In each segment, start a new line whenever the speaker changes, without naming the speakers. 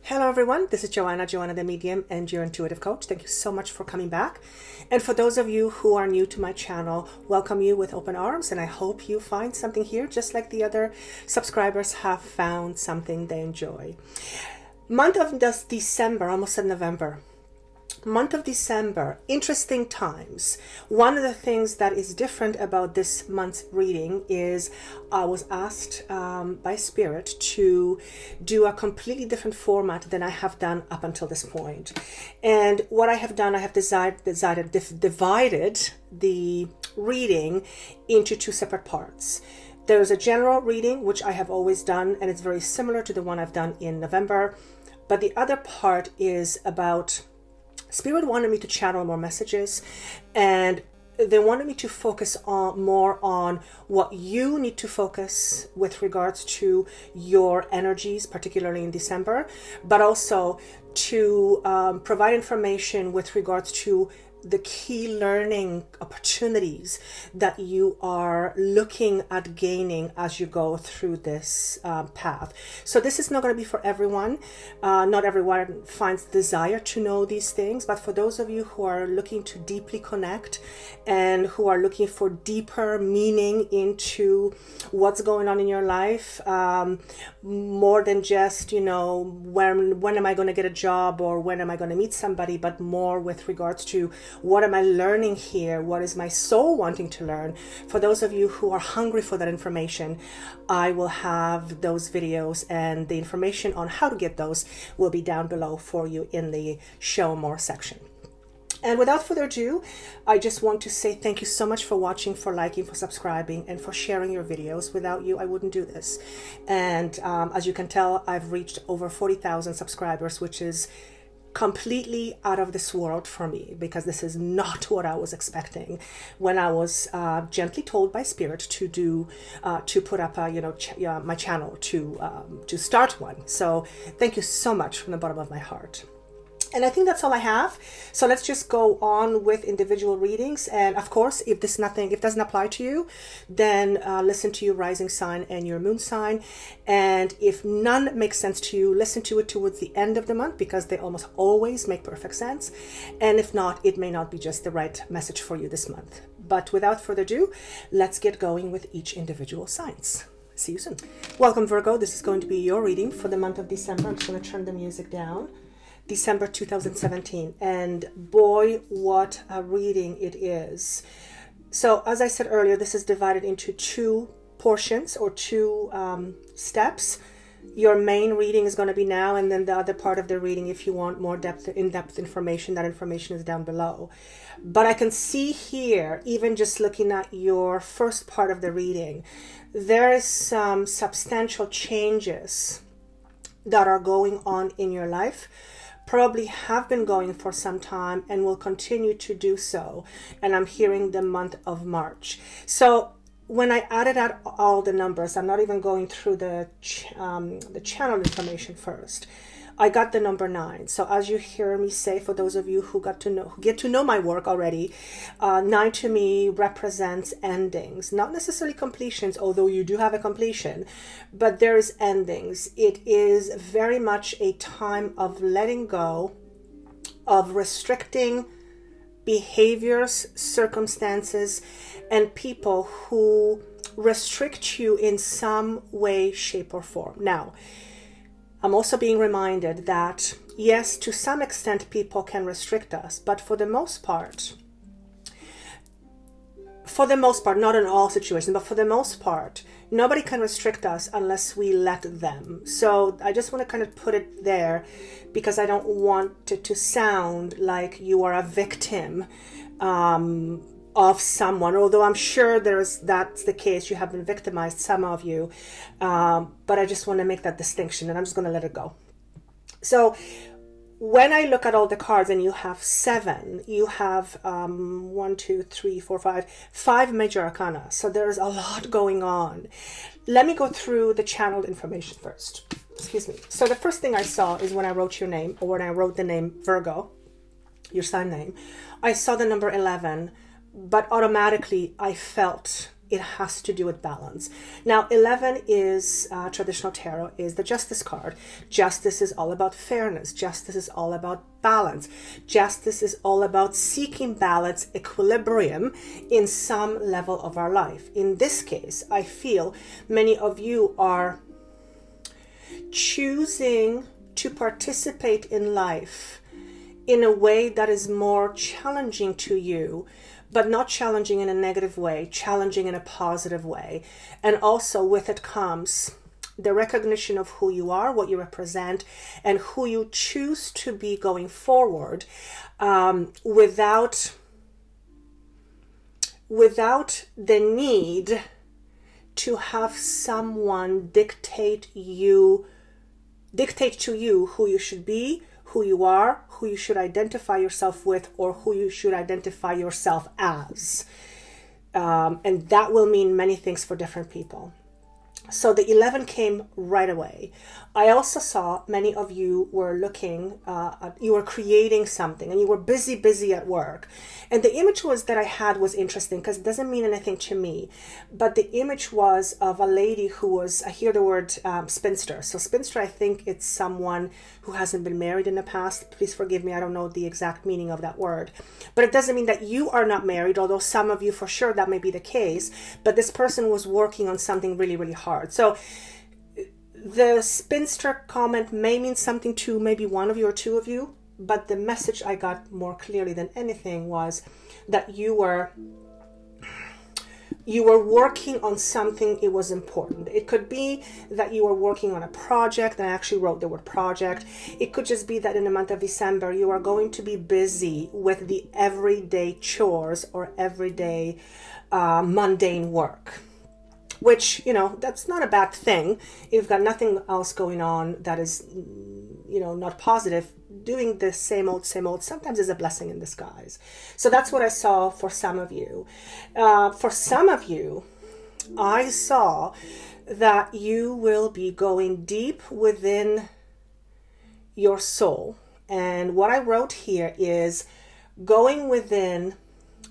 Hello everyone, this is Joanna the Medium and your intuitive coach. Thank you so much for coming back. And for those of you who are new to my channel, welcome you with open arms, and I hope you find something here just like the other subscribers have found something they enjoy. Month of December, almost said November. Month of December, interesting times. One of the things that is different about this month's reading is I was asked by Spirit to do a completely different format than I have done up until this point. And what I have done, I have divided the reading into two separate parts. There's a general reading, which I have always done, and it's very similar to the one I've done in November. But the other part is about Spirit wanted me to channel more messages, and they wanted me to focus more on what you need to focus with regards to your energies, particularly in December, but also to provide information with regards to the key learning opportunities that you are looking at gaining as you go through this path. So this is not going to be for everyone. Not everyone finds desire to know these things, but for those of you who are looking to deeply connect and who are looking for deeper meaning into what's going on in your life, more than just, you know, when am I going to get a job or when am I going to meet somebody, but more with regards to what am I learning here? What is my soul wanting to learn? For those of you who are hungry for that information, I will have those videos, and the information on how to get those will be down below for you in the show more section. And without further ado, I just want to say thank you so much for watching, for liking, for subscribing, and for sharing your videos. Without you, I wouldn't do this. And as you can tell, I've reached over 40,000 subscribers, which is completely out of this world for me, because this is not what I was expecting when I was gently told by Spirit to put up my channel, to start one. So thank you so much from the bottom of my heart. And I think that's all I have. So let's just go on with individual readings. And of course, if doesn't apply to you, then listen to your rising sign and your moon sign. And if none makes sense to you, listen to it towards the end of the month, because they almost always make perfect sense. And if not, it may not be just the right message for you this month. But without further ado, let's get going with each individual signs. See you soon. Welcome, Virgo. This is going to be your reading for the month of December. I'm just going to turn the music down. December 2017, and boy, what a reading it is. So as I said earlier, this is divided into two portions, or two steps. Your main reading is going to be now, and then the other part of the reading, if you want more in-depth information, that information is down below. But I can see here, even just looking at your first part of the reading, there is some substantial changes that are going on in your life. Probably have been going for some time and will continue to do so. And I'm hearing the month of March. So when I added out all the numbers, I'm not even going through the channel information first. I got the number 9. So as you hear me say, for those of you who get to know my work already, 9 to me represents endings, not necessarily completions, although you do have a completion, but there is endings. It is very much a time of letting go of restricting behaviors, circumstances, and people who restrict you in some way, shape, or form. Now, I'm also being reminded that, yes, to some extent people can restrict us, but for the most part, not in all situations, but for the most part, nobody can restrict us unless we let them. So I just want to kind of put it there, because I don't want it to sound like you are a victim of someone, although I'm sure that's the case. You have been victimized, some of you, but I just want to make that distinction, and I'm just going to let it go. So when I look at all the cards, and you have 7, you have 1, 2, 3, 4, 5 major arcana. So there's a lot going on. Let me go through the channeled information first. Excuse me. So the first thing I saw is when I wrote your name, or when I wrote the name Virgo, your sign name, I saw the number 11. But automatically I felt it has to do with balance. Now, 11 is traditional tarot, is the Justice card. Justice is all about fairness. Justice is all about balance. Justice is all about seeking balance, equilibrium in some level of our life. In this case, I feel many of you are choosing to participate in life in a way that is more challenging to you, but not challenging in a negative way, challenging in a positive way. And also with it comes the recognition of who you are, what you represent, and who you choose to be going forward, without the need to have someone dictate to you who you should be, who you are, who you should identify yourself with, or who you should identify yourself as. And that will mean many things for different people. So the 11 came right away. I also saw many of you were looking, you were creating something and you were busy at work. And the image that I had was interesting because it doesn't mean anything to me. But the image was of a lady who was, I hear the word spinster. So spinster, I think it's someone who hasn't been married in the past. Please forgive me, I don't know the exact meaning of that word. But it doesn't mean that you are not married, although some of you for sure that may be the case. But this person was working on something really, really hard. So the spinster comment may mean something to maybe one of you or two of you, but the message I got more clearly than anything was that you were working on something. It was important. It could be that you were working on a project, and I actually wrote the word project. It could just be that in the month of December you are going to be busy with the everyday chores or everyday mundane work. Which, you know, that's not a bad thing. If you've got nothing else going on that is, you know, not positive, doing the same old sometimes is a blessing in disguise. So that's what I saw for some of you. For some of you, I saw that you will be going deep within your soul. And what I wrote here is going within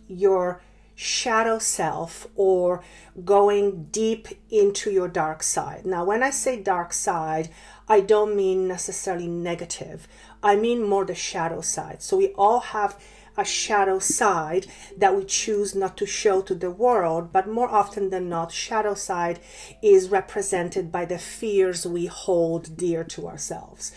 your shadow self, or going deep into your dark side. Now, when I say dark side, I don't mean necessarily negative. I mean more the shadow side. So we all have a shadow side that we choose not to show to the world, but more often than not, shadow side is represented by the fears we hold dear to ourselves.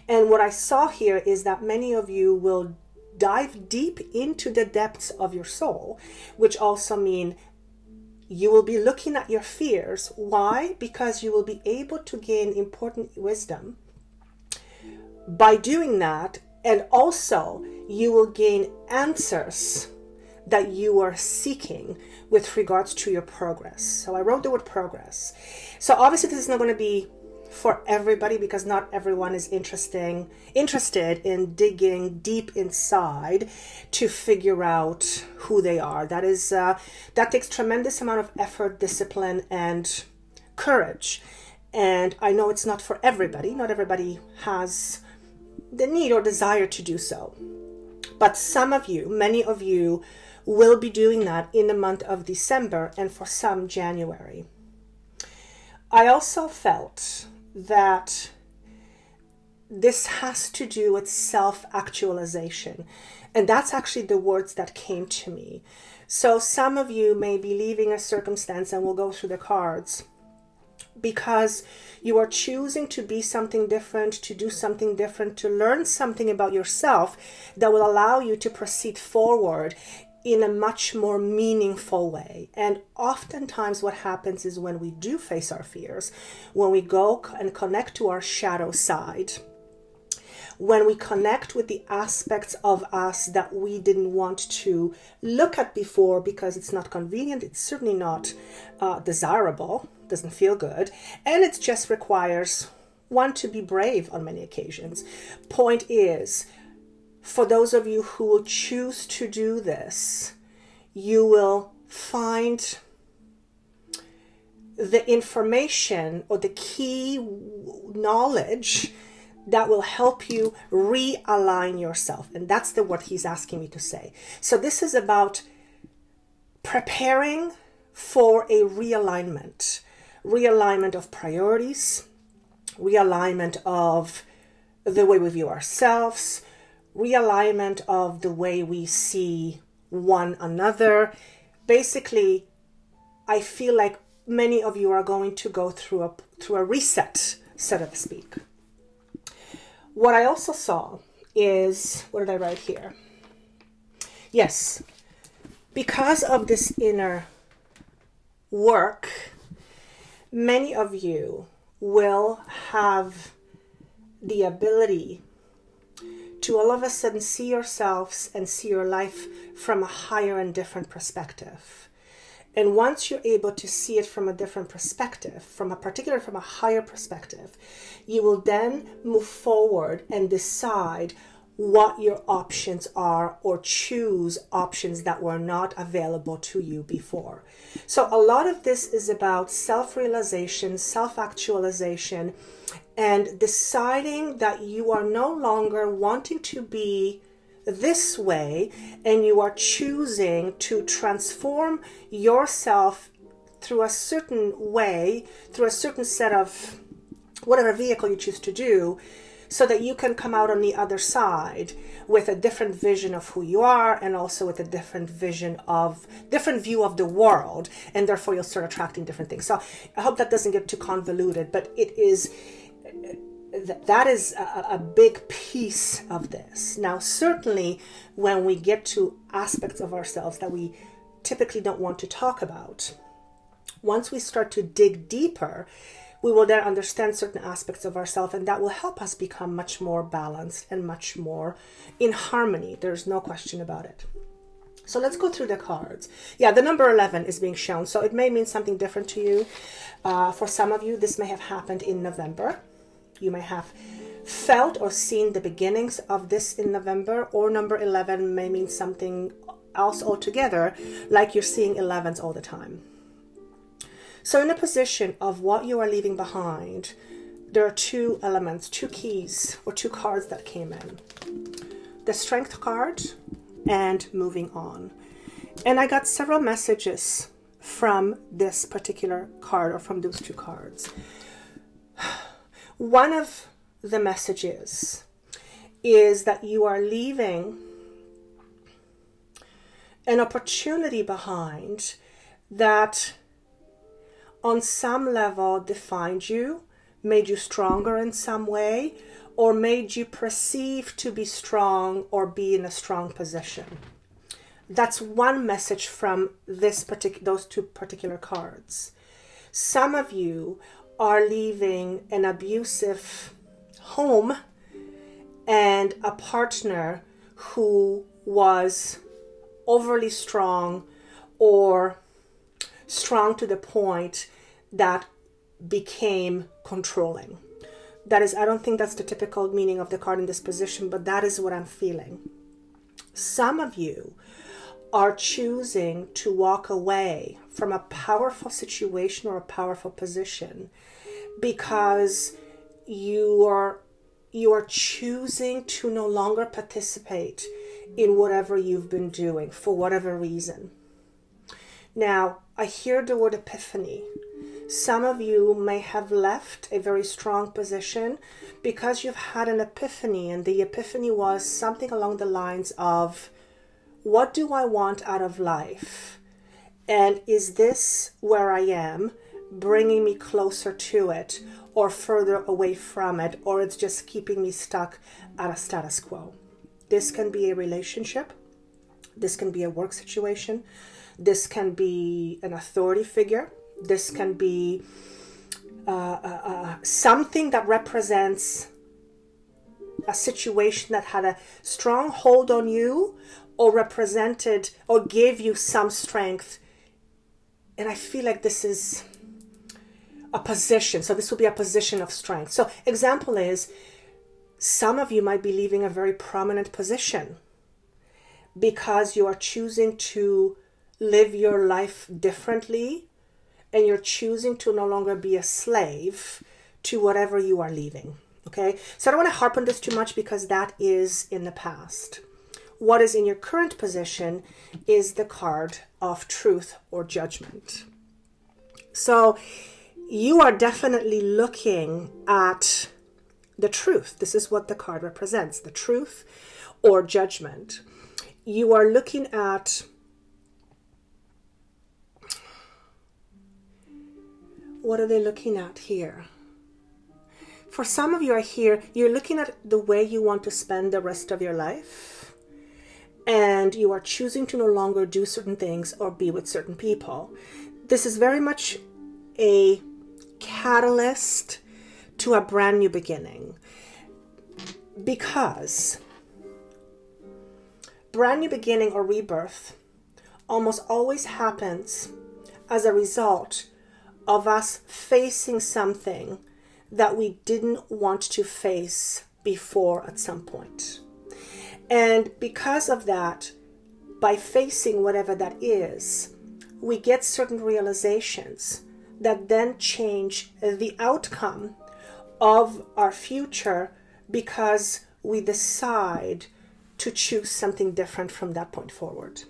And what I saw here is that many of you will dive deep into the depths of your soul, which also mean you will be looking at your fears. Why? Because you will be able to gain important wisdom by doing that, and also you will gain answers that you are seeking with regards to your progress. So I wrote the word progress. So obviously this is not going to be for everybody, because not everyone is interested in digging deep inside to figure out who they are. That takes tremendous amount of effort, discipline, and courage. And I know it's not for everybody. Not everybody has the need or desire to do so. But some of you, many of you, will be doing that in the month of December, and for some, January. I also felt that this has to do with self-actualization. And that's actually the words that came to me. So some of you may be leaving a circumstance, and we'll go through the cards, because you are choosing to be something different, to do something different, to learn something about yourself that will allow you to proceed forward in a much more meaningful way. And oftentimes what happens is when we do face our fears, when we go and connect to our shadow side, when we connect with the aspects of us that we didn't want to look at before because it's not convenient, it's certainly not desirable, doesn't feel good, and it just requires one to be brave on many occasions. Point is, for those of you who will choose to do this, you will find the information or the key knowledge that will help you realign yourself. And that's the word he's asking me to say. So this is about preparing for a realignment. Realignment of priorities, realignment of the way we view ourselves, realignment of the way we see one another. Basically, I feel like many of you are going to go through a reset, so to speak. What I also saw is, what did I write here? Yes, because of this inner work, many of you will have the ability to all of a sudden see yourselves and see your life from a higher and different perspective. And once you're able to see it from a different perspective, from a higher perspective, you will then move forward and decide what your options are, or choose options that were not available to you before. So a lot of this is about self-realization, self-actualization, and deciding that you are no longer wanting to be this way, and you are choosing to transform yourself through a certain way, through a certain set of whatever vehicle you choose to do, so that you can come out on the other side with a different vision of who you are, and also with a different view of the world, and therefore you'll start attracting different things. So I hope that doesn't get too convoluted, but that is a big piece of this. Now, certainly when we get to aspects of ourselves that we typically don't want to talk about, once we start to dig deeper, we will then understand certain aspects of ourselves, and that will help us become much more balanced and much more in harmony. There's no question about it. So let's go through the cards. Yeah, the number 11 is being shown, so it may mean something different to you. For some of you, this may have happened in November. You may have felt or seen the beginnings of this in November, or number 11 may mean something else altogether, like you're seeing 11s all the time. So in a position of what you are leaving behind, there are two elements, two keys, or two cards that came in. The Strength card and Moving On. And I got several messages from this particular card, or from those two cards. One of the messages is that you are leaving an opportunity behind that on some level defined you, made you stronger in some way, or made you perceive to be strong or be in a strong position. That's one message from those two particular cards. Some of you are leaving an abusive home and a partner who was overly strong, or strong to the point that became controlling. That is, I don't think that's the typical meaning of the card in this position, but that is what I'm feeling. Some of you are choosing to walk away from a powerful situation or a powerful position because you are choosing to no longer participate in whatever you've been doing for whatever reason. Now, I hear the word epiphany. Some of you may have left a very strong position because you've had an epiphany, and the epiphany was something along the lines of, what do I want out of life? And is this where I am bringing me closer to it or further away from it, or it's just keeping me stuck at a status quo? This can be a relationship. This can be a work situation. This can be an authority figure. This can be something that represents a situation that had a strong hold on you, or represented or gave you some strength. And I feel like this is a position. So this will be a position of strength. So example is, some of you might be leaving a very prominent position because you are choosing to live your life differently, and you're choosing to no longer be a slave to whatever you are leaving. Okay, so I don't want to harp on this too much because that is in the past. what is in your current position is the card of truth or judgment. So you are definitely looking at the truth. This is what the card represents, the truth or judgment. You are looking at what are they looking at here? For some of you are here, you're looking at the way you want to spend the rest of your life, and you are choosing to no longer do certain things or be with certain people. This is very much a catalyst to a brand new beginning, because brand new beginning or rebirth almost always happens as a result of us facing something that we didn't want to face before at some point. And because of that, by facing whatever that is, we get certain realizations that then change the outcome of our future, because we decide to choose something different from that point forward.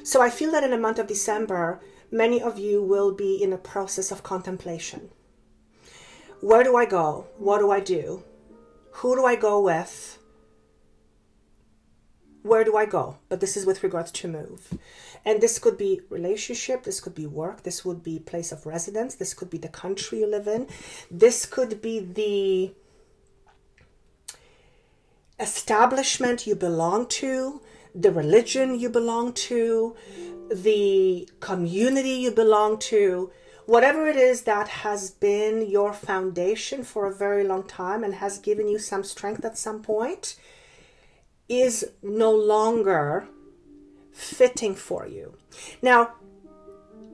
So I feel that in the month of December, many of you will be in a process of contemplation. Where do I go? What do I do? Who do I go with? Where do I go? But this is with regards to move. And this could be relationship, this could be work, this would be place of residence, this could be the country you live in, this could be the establishment you belong to, the religion you belong to, the community you belong to. Whatever it is that has been your foundation for a very long time and has given you some strength at some point is no longer fitting for you. Now,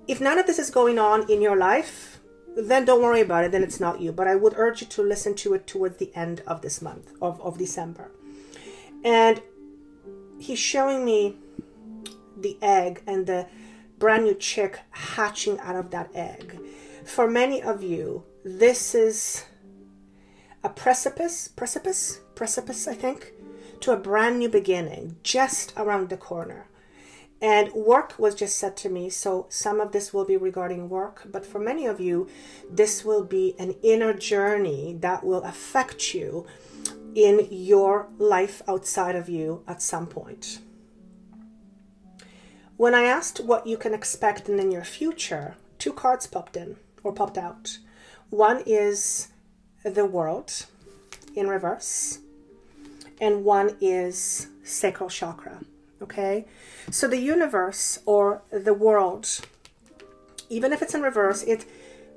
if none of this is going on in your life, then don't worry about it, then it's not you. But I would urge you to listen to it towards the end of this month, of December. And he's showing me the egg and the brand new chick hatching out of that egg. For many of you, this is a precipice, I think, to a brand new beginning just around the corner. And work was just said to me, so some of this will be regarding work, but for many of you, this will be an inner journey that will affect you in your life outside of you at some point. When I asked what you can expect in the near future, two cards popped out. One is the World in reverse, and one is sacral chakra. Okay, so the universe or the world, even if it's in reverse, it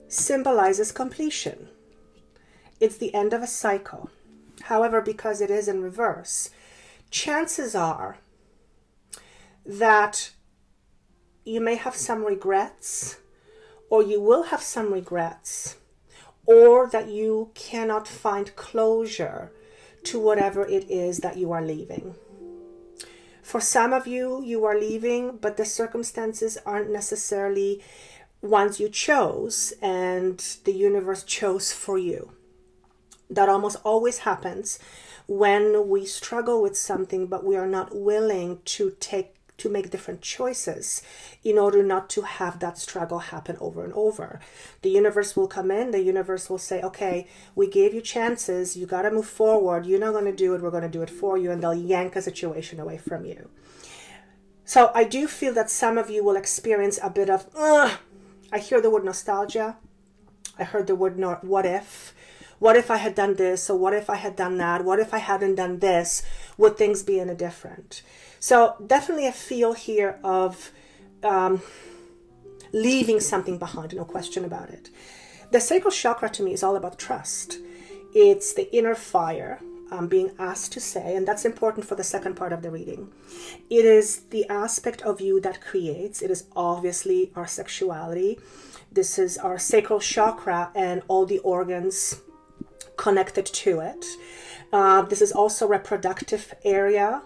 symbolizes completion. It's the end of a cycle. However, because it is in reverse, chances are that you may have some regrets, or you will have some regrets, or that you cannot find closure to whatever it is that you are leaving. For some of you, you are leaving, but the circumstances aren't necessarily ones you chose, and the universe chose for you. That almost always happens when we struggle with something, but we are not willing to make different choices in order not to have that struggle happen over and over. The universe will come in, the universe will say, okay, we gave you chances, you got to move forward, you're not going to do it, we're going to do it for you, and they'll yank a situation away from you. So I do feel that some of you will experience a bit of, I hear the word nostalgia, I heard the word what if. What if I had done this, or what if I had done that? What if I hadn't done this? Would things be any different? So definitely a feel here of leaving something behind, no question about it. The sacral chakra to me is all about trust. It's the inner fire I'm being asked to say, and that's important for the second part of the reading. It is the aspect of you that creates. It is obviously our sexuality. This is our sacral chakra and all the organs connected to it. This is also reproductive area.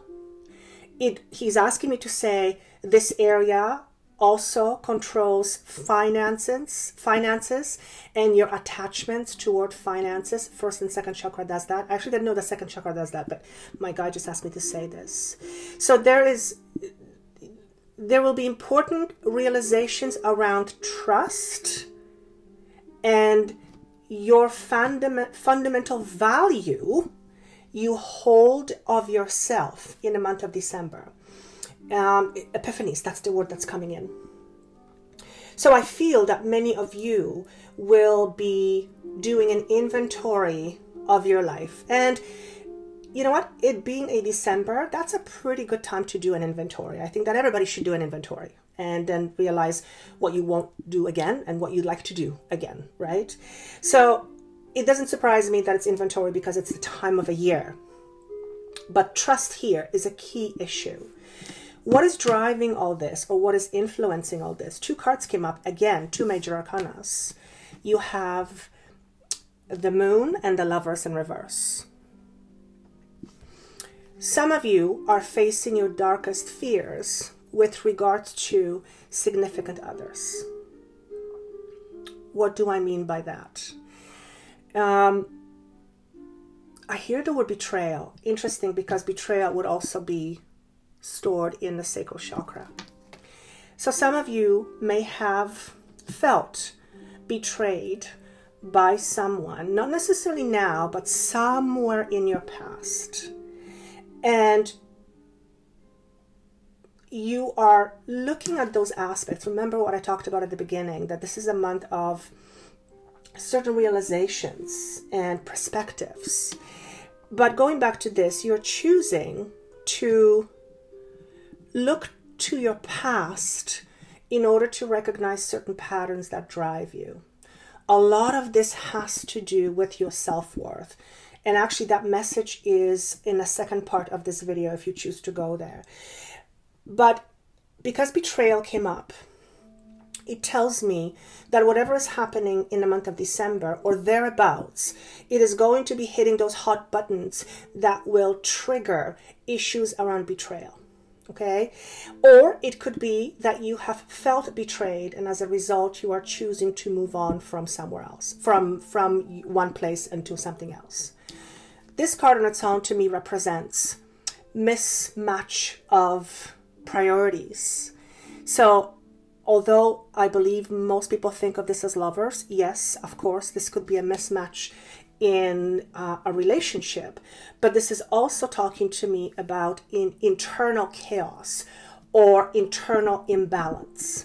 He's asking me to say this area also controls finances and your attachments toward finances. First and second chakra does that. I actually didn't know the second chakra does that, but my guide just asked me to say this. So there will be important realizations around trust and your fundamental value you hold of yourself in the month of December. Epiphanies, that's the word that's coming in. So I feel that many of you will be doing an inventory of your life. And you know what? It being a December, that's a pretty good time to do an inventory. I think that everybody should do an inventory and then realize what you won't do again and what you'd like to do again, right? So it doesn't surprise me that it's inventory because it's the time of a year. But trust here is a key issue. What is driving all this, or what is influencing all this? Two cards came up, again, two major arcanas. You have the Moon and the Lovers in reverse. Some of you are facing your darkest fears with regards to significant others. What do I mean by that? I hear the word betrayal. Interesting, because betrayal would also be stored in the sacral chakra. So some of you may have felt betrayed by someone, not necessarily now, but somewhere in your past. And you are looking at those aspects. Remember what I talked about at the beginning, that this is a month of certain realizations and perspectives. But going back to this, you're choosing to look to your past in order to recognize certain patterns that drive you. A lot of this has to do with your self-worth. And actually that message is in the second part of this video if you choose to go there. But because betrayal came up, it tells me that whatever is happening in the month of December or thereabouts, it is going to be hitting those hot buttons that will trigger issues around betrayal. Okay? Or it could be that you have felt betrayed and as a result you are choosing to move on from somewhere else, from one place into something else. This card on its own to me represents mismatch of priorities. So although I believe most people think of this as lovers, yes, of course, this could be a mismatch in a relationship, but this is also talking to me about internal chaos or internal imbalance.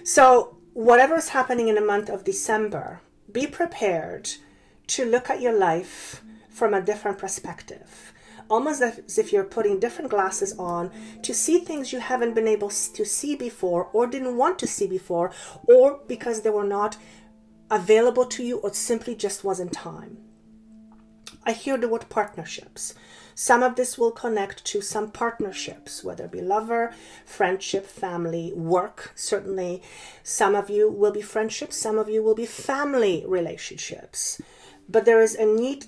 So whatever is happening in the month of December, be prepared to look at your life from a different perspective. Almost as if you're putting different glasses on to see things you haven't been able to see before or didn't want to see before, or because they were not available to you or simply just wasn't time. I hear the word partnerships. Some of this will connect to some partnerships, whether it be lover, friendship, family, work, certainly. Some of you will be friendships, some of you will be family relationships. But there's a need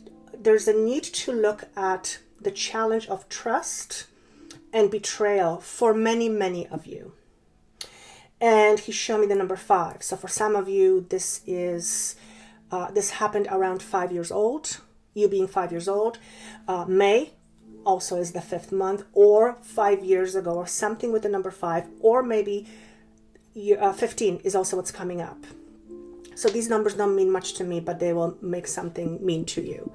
to look at the challenge of trust and betrayal for many, many of you. And he showed me the number 5. So for some of you, this happened around 5 years old, you being 5 years old. May also is the 5th month, or 5 years ago, or something with the number 5, or maybe 15 is also what's coming up. So these numbers don't mean much to me, but they will make something mean to you.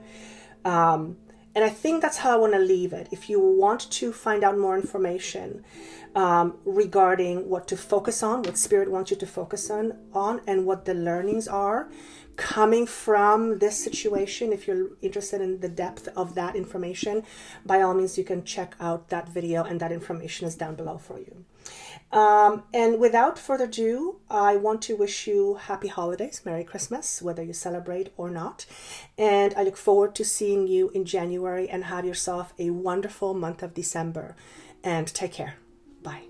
And I think that's how I want to leave it. If you want to find out more information regarding what to focus on, what Spirit wants you to focus on, and what the learnings are coming from this situation, if you're interested in the depth of that information, by all means, you can check out that video, and that information is down below for you. And without further ado, I want to wish you happy holidays, Merry Christmas, whether you celebrate or not. And I look forward to seeing you in January, and have yourself a wonderful month of December. And take care. Bye.